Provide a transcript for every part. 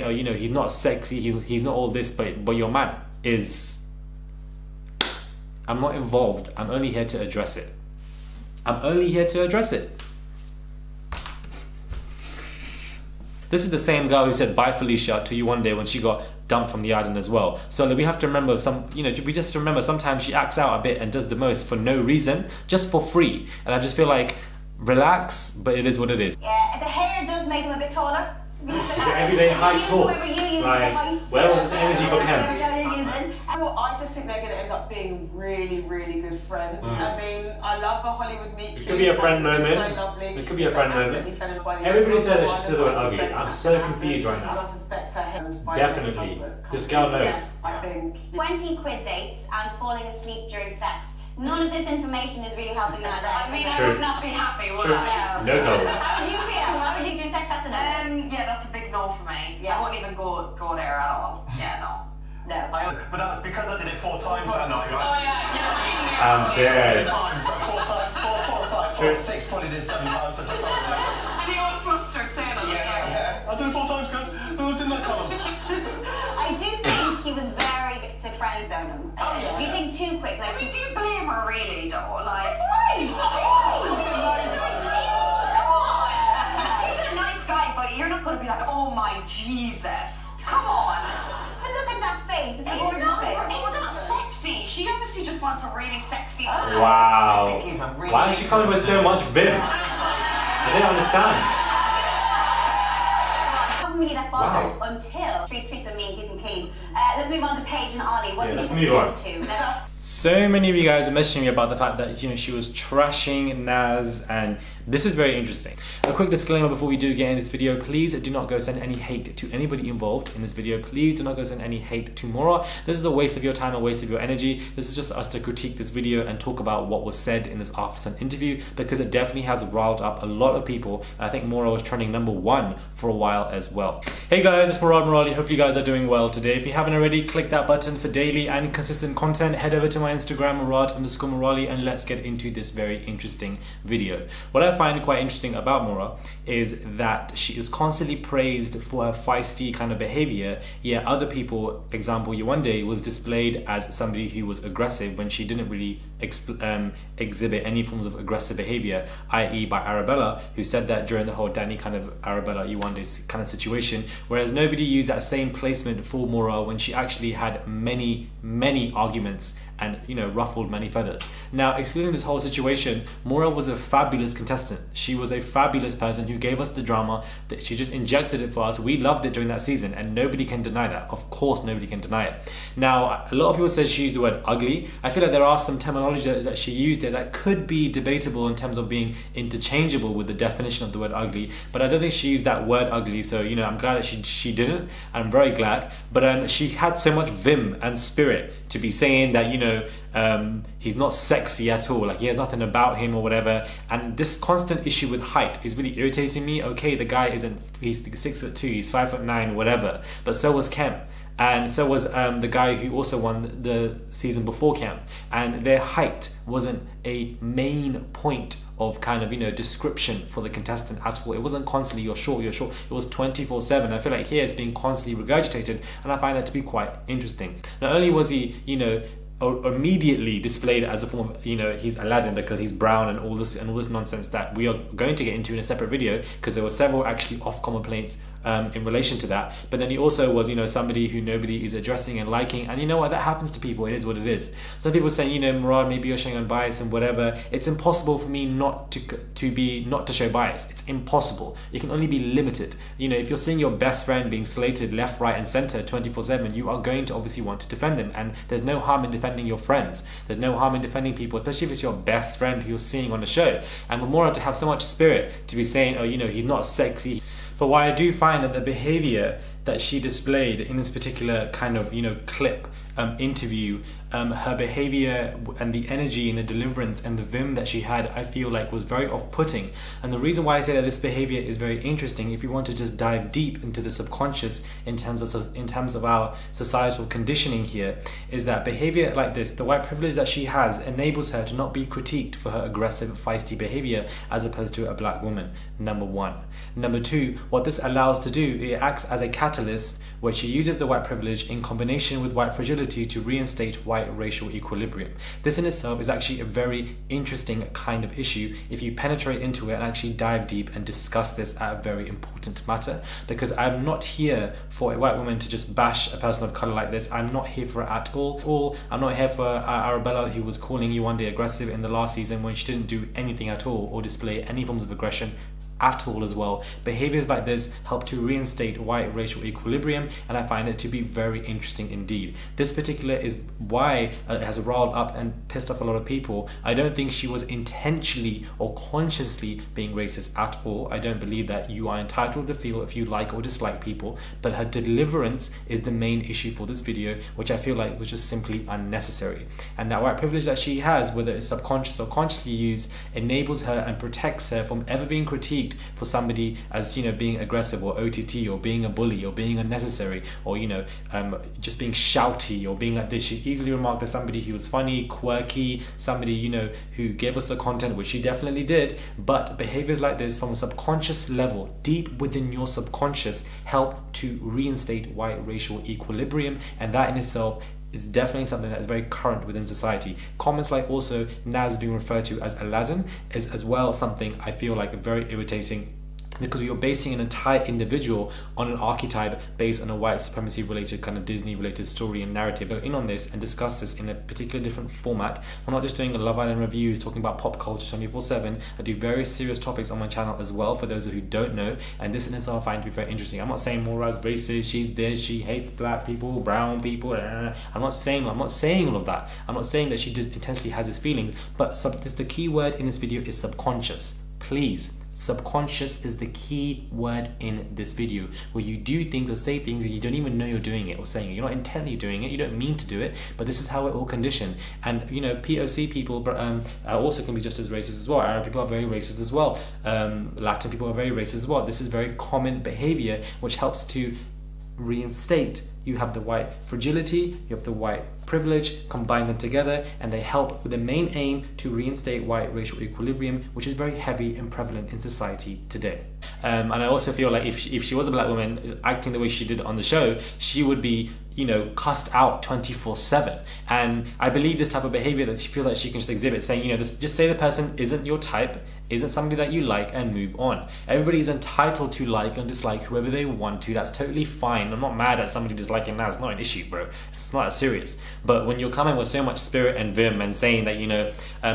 oh, you know, he's not sexy, he's not all this, but your man is. I'm not involved. I'm only here to address it. I'm only here to address it. This is the same girl who said bye Felicia to you one day when she got dumped from the island as well. So like, we have to remember we just remember sometimes she acts out a bit and does the most for no reason, just for free. And I just feel like, relax, but it is what it is. Yeah, the hair does make him a bit taller. It's an everyday height talk. Like, where was this energy for Ken? Well, I just think they're going to end up being really, really good friends. I mean, I love the Hollywood meet cute. It could be a friend moment. So lovely. It could be a friend moment. Everybody said that she's still ugly. I'm so confused right now. And I suspect her hair was by Definitely. This girl knows. Yes, I think. 20 quid dates and falling asleep during sex. None of this information is really helping us out. I mean, I would not be happy, would I? No. How would you feel? How would you do sex? That's a no. Yeah, that's a big no for me. Yeah. I wouldn't even go there at all. Yeah, no. No. But that was because I did it 4 times that night, right? Oh yeah. I'm dead. 4 times, 4 or 5, 4 or 6, probably did 7 times. I don't know. And you all flustered saying that. Yeah. I did it 4 times, guys. Oh, didn't I come? I do think she was very to friend zone him. Do you think too quick? Like, I mean, do you blame her really though? Like, Come on. He's a nice guy, but you're not going to be like, oh my Jesus. Come on. But look at that face. It's a gorgeous face. It's not sexy. She obviously just wants a really sexy man. Wow. I think he's a really Why is she coming with so much vim? I don't understand. Really that bothered until treat them mean, keep them keen. Let's move on to Paige and Ollie. What do you think of these two? So many of you guys are messaging me about the fact that, you know, she was trashing Naz, and this is very interesting. A quick disclaimer before we do get in this video: please do not go send any hate to anybody involved in this video. Please do not go send any hate to Maura. This is a waste of your time, a waste of your energy. This is just us to critique this video and talk about what was said in this After Sun interview, because it definitely has riled up a lot of people. I think Maura was trending #1 for a while as well. Hey guys, it's Maura Morali. Hope you guys are doing well today. If you haven't already, click that button for daily and consistent content. Head over to my Instagram, Murad_Morali, and let's get into this very interesting video. What I find quite interesting about Maura is that she is constantly praised for her feisty kind of behavior, yet other people, example Yewande, was displayed as somebody who was aggressive when she didn't really exhibit any forms of aggressive behavior, i.e. by Arabella, who said that during the whole Danny kind of Arabella Yewande kind of situation, whereas nobody used that same placement for Maura when she actually had many arguments and, you know, ruffled many feathers. Now, excluding this whole situation, Maura was a fabulous contestant. She was a fabulous person who gave us the drama, that she just injected it for us. We loved it during that season, and nobody can deny that. Of course, nobody can deny it. Now, a lot of people said she used the word ugly. I feel like there are some terminology that she used there that could be debatable in terms of being interchangeable with the definition of the word ugly, but I don't think she used that word ugly, so, you know, I'm glad that she didn't. I'm very glad. But she had so much vim and spirit to be saying that, you know, he's not sexy at all, like he has nothing about him or whatever. And this constant issue with height is really irritating me. Okay, the guy he's 6'2", he's 5'9", whatever, but so was Kem. And so was the guy who also won the season before Kem. And their height wasn't a main point of kind of, you know, description for the contestant at all. It wasn't constantly you're short. It was 24/7. I feel like here it's being constantly regurgitated, and I find that to be quite interesting. Not only was he, you know, immediately displayed as a form of, you know, he's Aladdin because he's brown and all this nonsense that we are going to get into in a separate video, because there were several actually Ofcom complaints in relation to that. But then he also was, you know, somebody who nobody is addressing and liking, and you know what, that happens to people. It is what it is. Some people say, you know, Murad, maybe you're showing unbiased and whatever. It's impossible for me not to show bias. It's impossible. You can only be limited. You know, if you're seeing your best friend being slated left, right and center 24/7, you are going to obviously want to defend him, and there's no harm in defending your friends. There's no harm in defending people, especially if it's your best friend who you're seeing on the show. And for Maura to have so much spirit to be saying, oh, you know, he's not sexy. But why I do find that the behavior that she displayed in this particular kind of, you know, clip interview, her behavior and the energy and the deliverance and the vim that she had, I feel like was very off-putting. And the reason why I say that this behavior is very interesting, if you want to just dive deep into the subconscious in terms of our societal conditioning here, is that behavior like this, the white privilege that she has, enables her to not be critiqued for her aggressive, feisty behavior as opposed to a black woman, #1. #2, what this allows to do, it acts as a catalyst catalyst where she uses the white privilege in combination with white fragility to reinstate white racial equilibrium. This in itself is actually a very interesting kind of issue if you penetrate into it and actually dive deep and discuss this at a very important matter, because I'm not here for a white woman to just bash a person of color like this. I'm not here for it at all. I'm not here for Arabella, who was calling you one day aggressive in the last season when she didn't do anything at all or display any forms of aggression at all as well. Behaviors like this help to reinstate white racial equilibrium, and I find it to be very interesting indeed. This particular is why it has riled up and pissed off a lot of people. I don't think she was intentionally or consciously being racist at all. I don't believe that you are entitled to feel if you like or dislike people, but her deliverance is the main issue for this video, which I feel like was just simply unnecessary. And that white privilege that she has, whether it's subconscious or consciously used, enables her and protects her from ever being critiqued for somebody as, you know, being aggressive or OTT or being a bully or being unnecessary or, you know, just being shouty or being like this. She's easily remarked as somebody who was funny, quirky, somebody, you know, who gave us the content, which she definitely did. But behaviors like this from a subconscious level, deep within your subconscious, help to reinstate white racial equilibrium, and that in itself is definitely something that is very current within society. Comments like also Naz being referred to as Aladdin is as well something I feel like very irritating, because you're basing an entire individual on an archetype based on a white supremacy related kind of Disney related story and narrative. Go in on this and discuss this in a particular different format. We're not just doing a Love Island reviews talking about pop culture 24/7. I do very serious topics on my channel as well, for those who don't know, and this in itself I find to be very interesting. I'm not saying Maura's racist, she's this, she hates black people, brown people. I'm not saying all of that. I'm not saying that she intensely has his feelings, but the key word in this video is subconscious. Please, subconscious is the key word in this video, where you do things or say things that you don't even know you're doing it or saying it. You're not intently doing it, you don't mean to do it, but this is how we're all conditioned. And you know, POC people also can be just as racist as well. Arab people are very racist as well. Latin people are very racist as well. This is very common behavior which helps to reinstate. You have the white fragility, you have the white privilege, combine them together, and they help with the main aim to reinstate white racial equilibrium, which is very heavy and prevalent in society today. And I also feel like if she was a black woman acting the way she did on the show, she would be, you know, cussed out 24/7. And I believe this type of behavior that she feels like she can just exhibit, saying, you know, just say the person isn't your type, isn't somebody that you like, and move on. Everybody is entitled to like and dislike whoever they want to. That's totally fine. I'm not mad at somebody disliking that. It's not an issue, bro. It's not that serious. But when you're coming with so much spirit and vim and saying that, you know,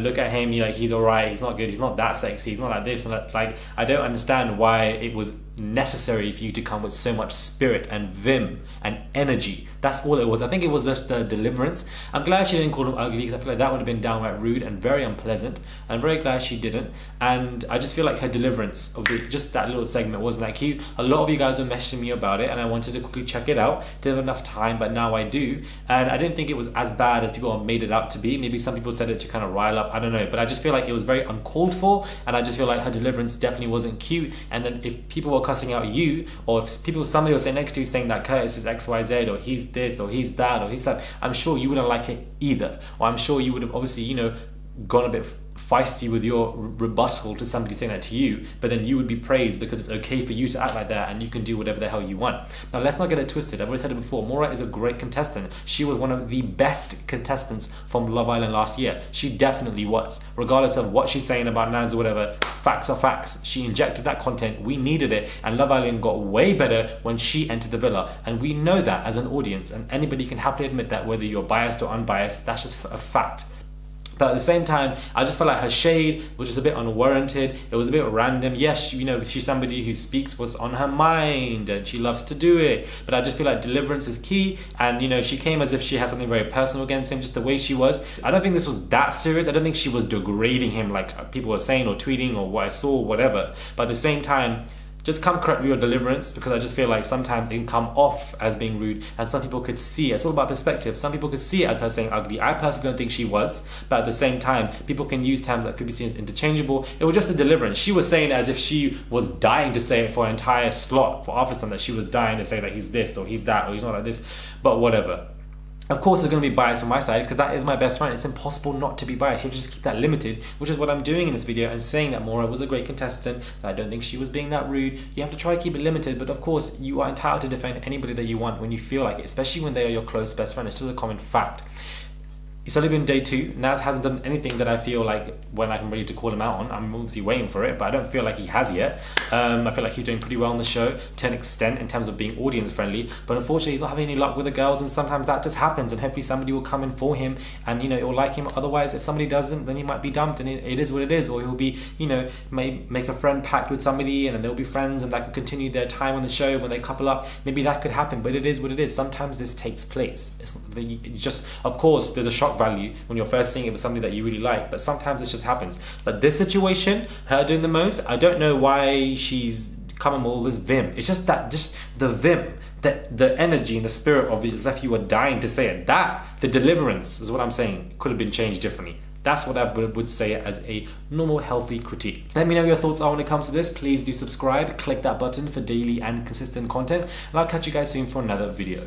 look at him, you know, he's alright, he's not good, he's not that sexy, he's not like this and that, like, I don't understand why it was necessary for you to come with so much spirit and vim and energy. That's all it was. I think it was just the deliverance. I'm glad she didn't call him ugly, because I feel like that would have been downright rude and very unpleasant. I'm very glad she didn't, and I just feel like her deliverance of just that little segment wasn't that cute. A lot of you guys were messaging me about it, and I wanted to quickly check it out. Didn't have enough time, but now I do, and I didn't think it was as bad as people made it out to be. Maybe some people said it to kind of rile up, I don't know, but I just feel like it was very uncalled for, and I just feel like her deliverance definitely wasn't cute. And then if people were cussing out you, or if somebody was sitting next to you saying that Curtis is XYZ, or he's this, or he's that, or he's that, I'm sure you wouldn't like it either. Or I'm sure you would have obviously, you know, gone a bit feisty with your rebuttal to somebody saying that to you, but then you would be praised because it's okay for you to act like that and you can do whatever the hell you want. Now let's not get it twisted. I've already said it before, Maura is a great contestant. She was one of the best contestants from Love Island last year. She definitely was. Regardless of what she's saying about Naz or whatever, facts are facts. She injected that content, we needed it, and Love Island got way better when she entered the villa, and we know that as an audience, and anybody can happily admit that, whether you're biased or unbiased. That's just a fact. But at the same time, I just felt like her shade was just a bit unwarranted. It was a bit random. Yes, you know, she's somebody who speaks what's on her mind and she loves to do it. But I just feel like deliverance is key. And, you know, she came as if she had something very personal against him, just the way she was. I don't think this was that serious. I don't think she was degrading him like people were saying or tweeting or what I saw or whatever. But at the same time, just come correct with your deliverance, because I just feel like sometimes it can come off as being rude, and some people could see it. It's all about perspective. Some people could see it as her saying ugly. I personally don't think she was, but at the same time, people can use terms that could be seen as interchangeable. It was just a deliverance. She was saying it as if she was dying to say it for an entire slot for Officer, that she was dying to say that he's this or he's that or he's not like this, but whatever. Of course, there's going to be bias from my side because that is my best friend. It's impossible not to be biased. You have to just keep that limited, which is what I'm doing in this video and saying that Maura was a great contestant, that I don't think she was being that rude. You have to try to keep it limited, but of course, you are entitled to defend anybody that you want when you feel like it, especially when they are your close best friend. It's just a common fact. It's only been day 2. Naz hasn't done anything that I feel like when I'm ready to call him out on. I'm obviously waiting for it, but I don't feel like he has yet. I feel like he's doing pretty well on the show to an extent in terms of being audience friendly, but unfortunately he's not having any luck with the girls, and sometimes that just happens, and hopefully somebody will come in for him and, you know, it will like him. Otherwise, if somebody doesn't, then he might be dumped, and it is what it is, or he'll be, you know, may make a friend pact with somebody and then they'll be friends and that could continue their time on the show when they couple up. Maybe that could happen, but it is what it is. Sometimes this takes place. It's just, of course, there's a shock value when you're first seeing it with somebody that you really like, but sometimes this just happens. But this situation, her doing the most, I don't know why she's coming with all this vim. It's just that, just the vim, the energy and the spirit of it, as if you were dying to say it. That, the deliverance is what I'm saying, could have been changed differently. That's what I would say as a normal, healthy critique. Let me know your thoughts are when it comes to this. Please do subscribe, click that button for daily and consistent content, and I'll catch you guys soon for another video.